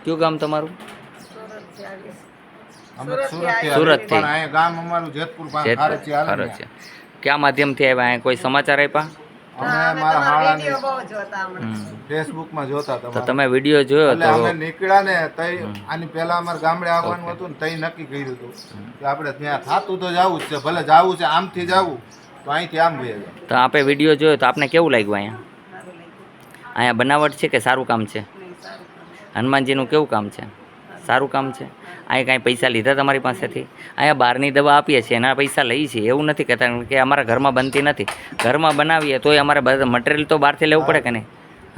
કયું ગામ તમારું? સુરતથી. સુરતથી. પણ અહીંયા ગામ અમારું જેતપુર પાસે ખારચી આવે ને. ક્યાં માધ્યમથી આવ્યા? અહીંયા કોઈ સમાચાર આપ્યા? અમે મારા હાળાની હમ. ફેસબુકમાં જોતા તો તમારા. તમે વિડીયો જોયો એટલે તો અમે નીકળ્યા ને તઈ આની પહેલા અમારે ગામડે આવવાનું હતું ને તઈ નક્કી કર્યું હતું કે આપણે ત્યાં થાતું તો જવું જ છે, ભલે જવું છે આમથી જવું તો અહીંથી આમ વહી જાય. તો આપણે વિડીયો જોયો તો આપને કેવું લાગ્યું? અહીંયા બનાવટ છે કે સારું કામ છે? હનુમાનજીનું કેવું કામ છે? સારું કામ છે. અહીંયા કાંઈ પૈસા લીધા તમારી પાસેથી? અહીંયા બહારની દવા આપીએ છીએ એના પૈસા લઈએ છીએ એવું નથી કહેતા કે અમારા ઘરમાં બનતી નથી. ઘરમાં બનાવીએ તોય અમારે બધા મટીરિયલ તો બહારથી લેવું પડે કે નહીં?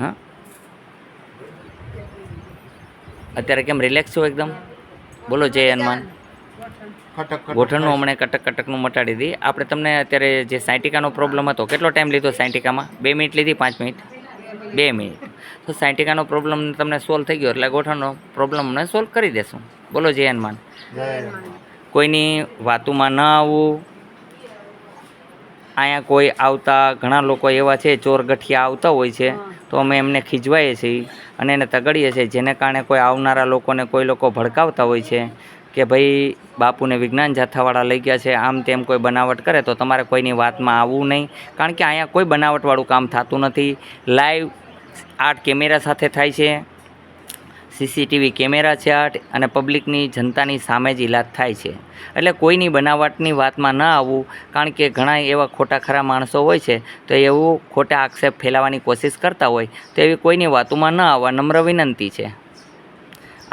હા, અત્યારે કેમ રિલેક્સ છો એકદમ? બોલો જય હનુમાન. ખટક ગોઠણનું હમણાં કટક કટકનું મટાડી દી. આપણે તમને અત્યારે જે સાયટિકાનો પ્રોબ્લેમ હતો કેટલો ટાઈમ લીધો સાયટિકામાં? 2 મિનિટ લીધી? 5 મિનિટ? 2 મિનિટ. તો સાયટિકાનો પ્રોબ્લેમ તમને સોલ્વ થઈ ગયો એટલે ગોઠણનો પ્રોબ્લેમ અમને સોલ્વ કરી દેશું. બોલો જય હનુમાન. કોઈની વાતોમાં ન આવવું. અહીંયા કોઈ આવતા ઘણા લોકો એવા છે ચોર ગઠિયા આવતા હોય છે તો અમે એમને ખીજવાઈએ છીએ અને એને તગડીએ છીએ, જેને કારણે કોઈ આવનારા લોકોને કોઈ લોકો ભડકાવતા હોય છે કે ભાઈ બાપુને વિજ્ઞાન જાથાવાળા લઈ ગયા છે, આમ તેમ કોઈ બનાવટ કરે તો તમારે કોઈની વાતમાં આવવું નહીં. કારણ કે અહીંયા કોઈ બનાવટવાળું કામ થતું નથી. લાઈવ 8 કેમેરા સાથે થાય છે, સીસીટીવી કેમેરા છે 8, અને પબ્લિકની જનતાની સામે જ ઇલાજ થાય છે. એટલે કોઈની બનાવટની વાતમાં ન આવવું. કારણ કે ઘણા એવા ખોટા ખરા માણસો હોય છે તો એવું ખોટા આક્ષેપ ફેલાવવાની કોશિશ કરતા હોય તો એવી કોઈની વાતોમાં ન આવવા નમ્ર વિનંતી છે.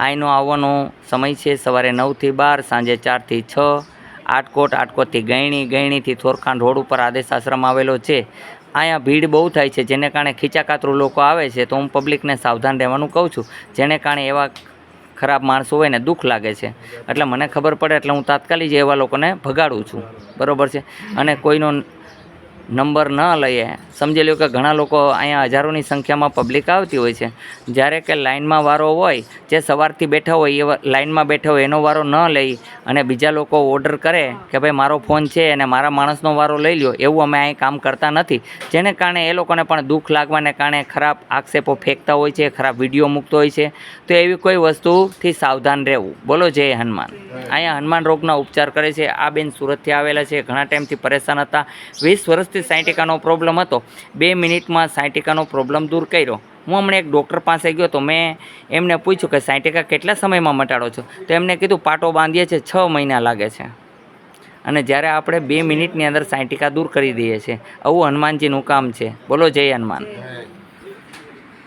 અહીંનો આવવાનો સમય છે સવારે 9 થી 12, સાંજે 4 થી 6. આટકોટ, આટકોટથી ગયણી, ગયણીથી થોરખાન રોડ ઉપર આદેશ આશ્રમ આવેલો છે. અહીંયા ભીડ બહુ થાય છે જેને કારણે ખીચાકાતરું લોકો આવે છે તો હું પબ્લિકને સાવધાન રહેવાનું કહું છું. જેને કારણે એવા ખરાબ માણસો હોય ને દુઃખ લાગે છે એટલે મને ખબર પડે એટલે હું તાત્કાલિક એવા લોકોને ભગાડું છું. બરાબર છે. અને કોઈનો નંબર ન લઈએ. સમજી લો કે ઘણા લોકો અહીંયા હજારોની સંખ્યામાં પબ્લિક આવતી હોય છે. જ્યારે કે લાઇનમાં વારો હોય, જે સવારથી બેઠા હોય એ લાઇનમાં બેઠા હોય એનો વારો ન લઈ અને બીજા લોકો ઓર્ડર કરે કે ભાઈ મારો ફોન છે અને મારા માણસનો વારો લઈ લ્યો, એવું અમે અહીં કામ કરતા નથી. જેને કારણે એ લોકોને પણ દુઃખ લાગવાને કારણે ખરાબ આક્ષેપો ફેંકતા હોય છે, ખરાબ વિડીયો મૂકતો હોય છે. તો એવી કોઈ વસ્તુથી સાવધાન રહેવું. બોલો જય હનુમાન. અહીંયા હનુમાન રોગના ઉપચાર કરે છે. આ બેન સુરતથી આવેલા છે, ઘણા ટાઈમથી પરેશાન હતા. 20 વર્ષથી સાયટિકાનો પ્રોબ્લેમ હતો. 2 મિનિટમાં સાયટિકાનો પ્રોબ્લેમ દૂર કર્યો. હું હમણાં એક ડૉક્ટર પાસે ગયો તો મેં એમને પૂછ્યું કે સાયટિકા કેટલા સમયમાં મટાડો છો? તો એમને કીધું પાટો બાંધીએ છીએ 6 મહિના લાગે છે. અને જ્યારે આપણે 2 મિનિટની અંદર સાયટિકા દૂર કરી દઈએ છીએ. આવું હનુમાનજીનું કામ છે. બોલો જય હનુમાન.